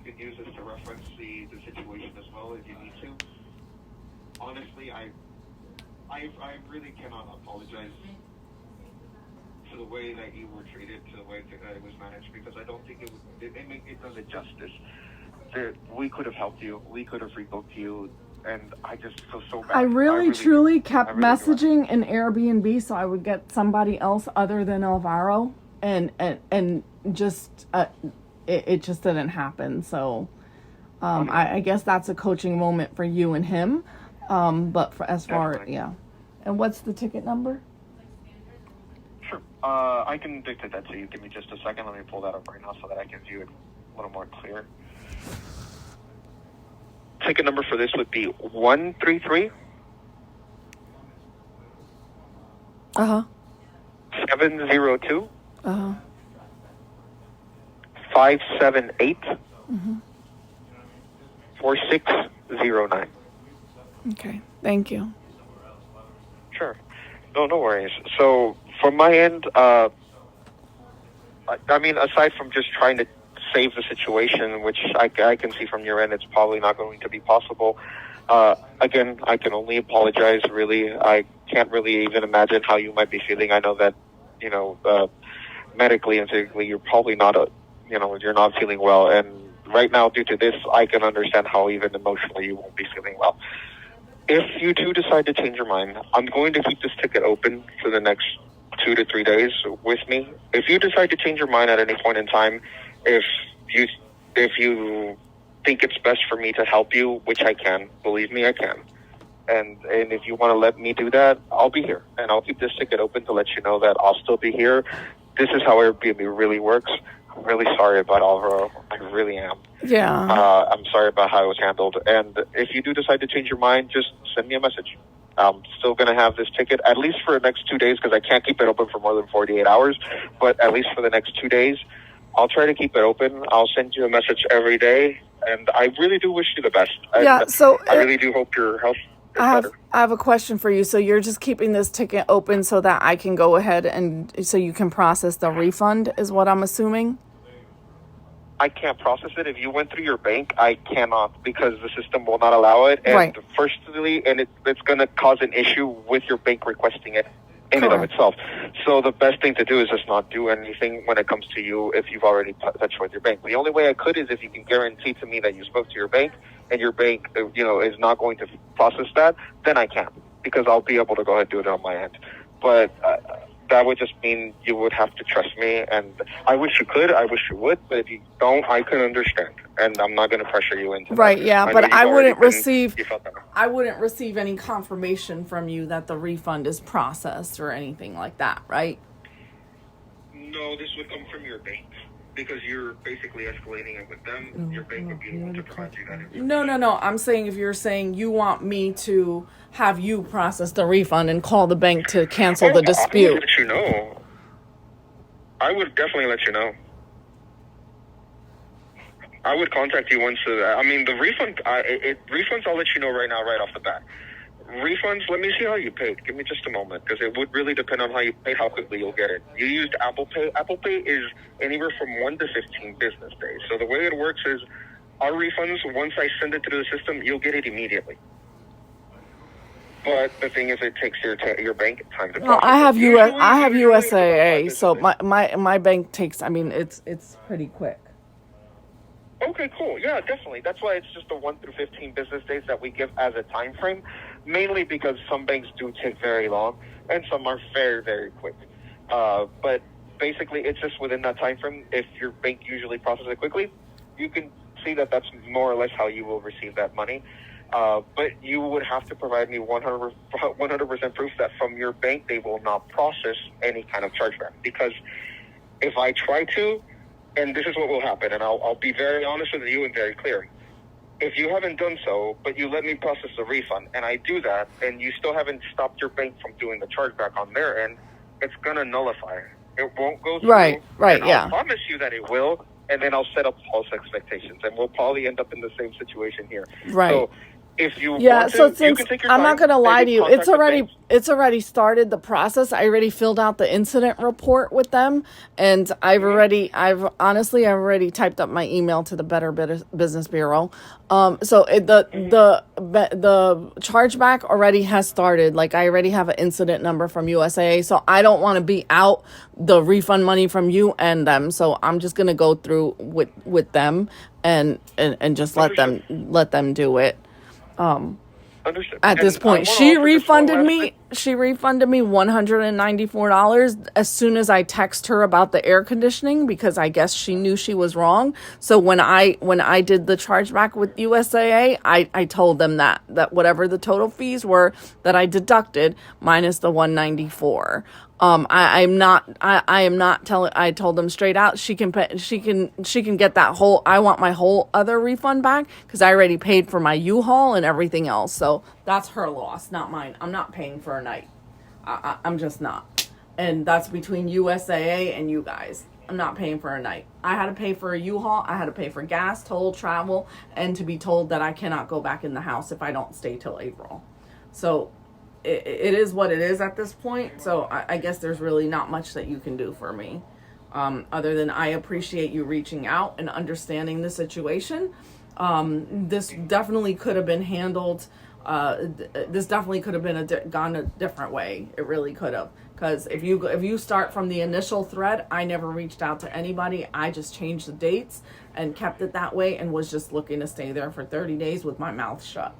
can use this to reference the situation as well if you need to. Honestly, I really cannot apologize to the way that you were treated, to the way that it was managed, because I don't think it does it justice. We could have helped you. We could have rebooked you. And I just feel so bad. I really truly kept messaging an Airbnb so I would get somebody else other than Alvaro. And just, it just didn't happen. So, I guess that's a coaching moment for you and him. But as far, yeah. And what's the ticket number? Sure. I can dictate that to you. Give me just a second. Let me pull that up right now so that I can view it a little more clear. Ticket number for this would be 133. 702. 578. 4609. Okay. Thank you. Sure. No worries. So from my end, I mean, aside from just trying to save the situation, which I can see from your end, it's probably not going to be possible. Again, I can only apologize, really. I can't really even imagine how you might be feeling. I know that, medically and physically, you're probably not, you're not feeling well. And right now, due to this, I can understand how even emotionally you won't be feeling well. If you do decide to change your mind, I'm going to keep this ticket open for the next 2 to 3 days with me. If you decide to change your mind at any point in time, if you think it's best for me to help you, which I can, believe me, I can. And if you want to let me do that, I'll be here. And I'll keep this ticket open to let you know that I'll still be here. This is how Airbnb really works. I'm really sorry about Alvaro. I really am. Yeah. I'm sorry about how it was handled. And if you do decide to change your mind, just send me a message. I'm still going to have this ticket, at least for the next 2 days, because I can't keep it open for more than 48 hours. But at least for the next 2 days, I'll try to keep it open. I'll send you a message every day. And I really do wish you the best. Yeah, so I really do hope your health is better. I have a question for you. So you're just keeping this ticket open so that I can go ahead and so you can process the refund, is what I'm assuming? I can't process it. If you went through your bank, I cannot, because the system will not allow it. And right. Firstly, and it's going to cause an issue with your bank requesting it in and of itself. So the best thing to do is just not do anything when it comes to you if you've already touched with your bank. The only way I could is if you can guarantee to me that you spoke to your bank and your bank, is not going to process that, then I can, because I'll be able to go ahead and do it on my end. But that would just mean you would have to trust me, and I wish you could, I wish you would, but if you don't, I can understand, and I'm not going to pressure you into right, that. Yeah, but I wouldn't receive any confirmation from you that the refund is processed or anything like that, right? No, this would come from your bank, because you're basically escalating it with them. Your bank would be the one to provide you that information. No. I'm saying if you're saying you want me to have you process the refund and call the bank to cancel the dispute. I would let you know. I would definitely let you know. I would contact you once. I mean, the refund. Refunds, I'll let you know right now, right off the bat. Refunds, let me see how you paid. Give me just a moment, because it would really depend on how you paid, how quickly you'll get it. You used Apple Pay. Apple Pay is anywhere from 1 to 15 business days. So the way it works is, our refunds, once I send it through the system, you'll get it immediately. But the thing is, it takes your bank time to process. Well, I have USAA, so my bank takes. I mean, it's pretty quick. Okay, cool. Yeah, definitely. That's why it's just the 1 through 15 business days that we give as a time frame, mainly because some banks do take very long and some are very, very quick. But basically, it's just within that time frame. If your bank usually processes it quickly, you can see that that's more or less how you will receive that money. But you would have to provide me 100% proof that from your bank they will not process any kind of chargeback. Because if I try to, and this is what will happen, and I'll be very honest with you and very clear. If you haven't done so, but you let me process the refund, and I do that, and you still haven't stopped your bank from doing the chargeback on their end, it's going to nullify. It won't go through. Right, yeah. I'll promise you that it will, and then I'll set up false expectations, and we'll probably end up in the same situation here. Right. So If you Yeah, want so to, you since can take your I'm not time. gonna lie to Maybe you, contact the banks. it's already started the process. I already filled out the incident report with them, and I've already typed up my email to the Better Business Bureau. The chargeback already has started. Like, I already have an incident number from USAA, so I don't want to be out the refund money from you and them. So I'm just gonna go through with them and just Understood. let them do it. Understood. At this And I point, want to offer just one last thing. she refunded me $194 as soon as I text her about the air conditioning, because I guess she knew she was wrong. So when I did the chargeback with USAA, I told them that whatever the total fees were that I deducted minus the 194. I am not telling. I told them straight out she can pay, she can get that whole. I want my whole other refund back because I already paid for my U-Haul and everything else. So that's her loss, not mine. I'm not paying for a night. I'm just not. And that's between USAA and you guys. I'm not paying for a night. I had to pay for a U-Haul. I had to pay for gas, toll, travel, and to be told that I cannot go back in the house if I don't stay till April. So it is what it is at this point. So I guess there's really not much that you can do for me. Other than I appreciate you reaching out and understanding the situation. This definitely could have been handled. This definitely could have been gone a different way. It really could have. Because if you start from the initial thread, I never reached out to anybody. I just changed the dates and kept it that way and was just looking to stay there for 30 days with my mouth shut.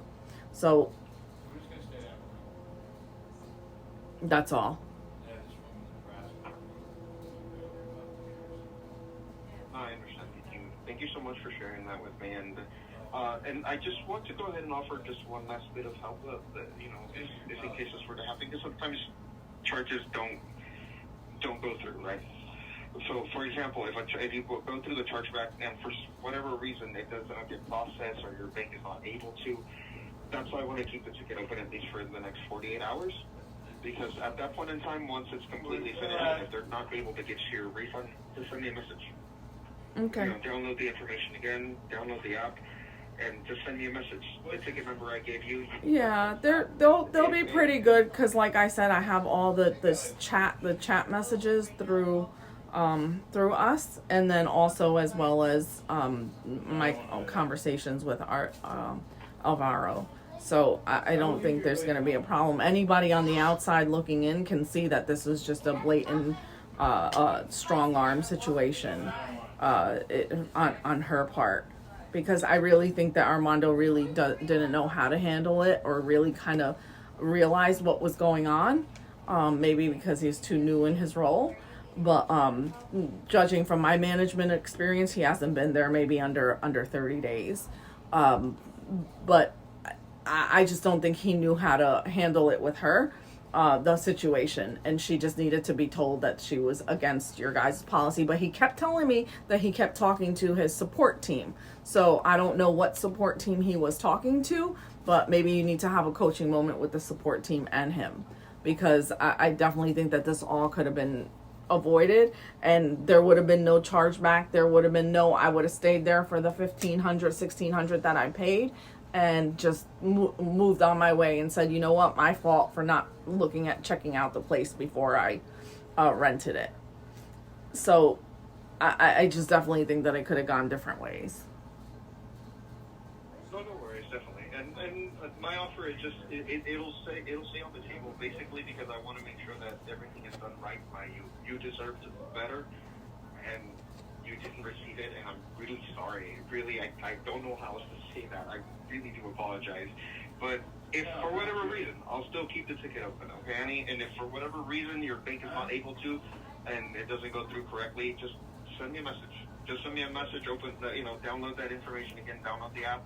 So that's all. I understand. Thank you so much for sharing that with me, and I just want to go ahead and offer just one last bit of help. If in case this were to happen, because sometimes charges don't go through, right? So, for example, if you go through the chargeback and for whatever reason it does not get processed or your bank is not able to, that's why I want to keep the ticket open at least for the next 48 hours. Because at that point in time, once it's completely finished, and if they're not able to get you your refund, just send me a message. Okay. Download the information again, download the app, and just send me a message. The ticket number I gave you. Yeah, they'll be pretty good because, like I said, I have all the chat messages through us, and then also as well as my conversations with Alvaro. So I don't think there's going to be a problem. Anybody on the outside looking in can see that this was just a blatant strong arm situation on her part. Because I really think that Armando really didn't know how to handle it or really kind of realize what was going on. Maybe because he's too new in his role. But judging from my management experience, he hasn't been there maybe under 30 days. But I just don't think he knew how to handle it with her, the situation. And she just needed to be told that she was against your guys' policy. But he kept telling me that he kept talking to his support team. So I don't know what support team he was talking to, but maybe you need to have a coaching moment with the support team and him. Because I definitely think that this all could have been avoided and there would have been no chargeback. There would have been I would have stayed there for the $1,500, $1,600 that I paid. And just moved on my way and said, you know what, my fault for not checking out the place before I rented it. So I just definitely think that it could have gone different ways. No worries, definitely. And my offer is just it'll stay on the table basically because I want to make sure that everything is done right by you. You deserve to do better, and you didn't receive it, and I'm really sorry. Really, I don't know how else to say that. I really do apologize. But if for whatever reason, I'll still keep the ticket open, okay, Annie? And if for whatever reason your bank is not able to, and it doesn't go through correctly, just send me a message. Just send me a message, download that information again, download the app,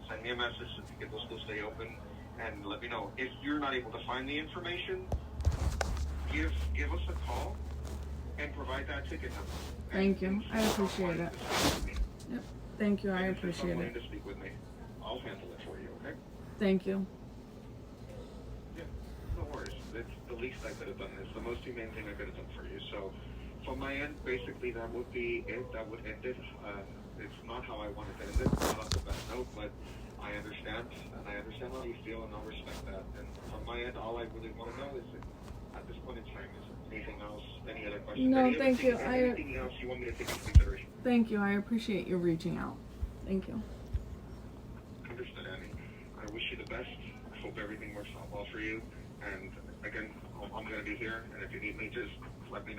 send me a message so the ticket will still stay open, and let me know. If you're not able to find the information, give us a call and provide that ticket number. Thank you. I appreciate it. Yep. Thank you. I appreciate it. To speak with me. I'll handle it for you, okay? Thank you. Yeah, no worries. It's the least I could have done. It's the most humane thing I could have done for you. So, from my end, basically, that would be it. That would end it. It's not how I wanted to end it. It's not the best note, but I understand, and I understand how you feel, and I'll respect that. And from my end, all I really want to know is that at this point in time, is there anything else, any other questions? No, thank you. Anything else you want me to take into consideration? Thank you. I appreciate you reaching out. Thank you. Understood, Annie. I wish you the best. I hope everything works out well for you. And again, I'm going to be here, and if you need me, just let me know.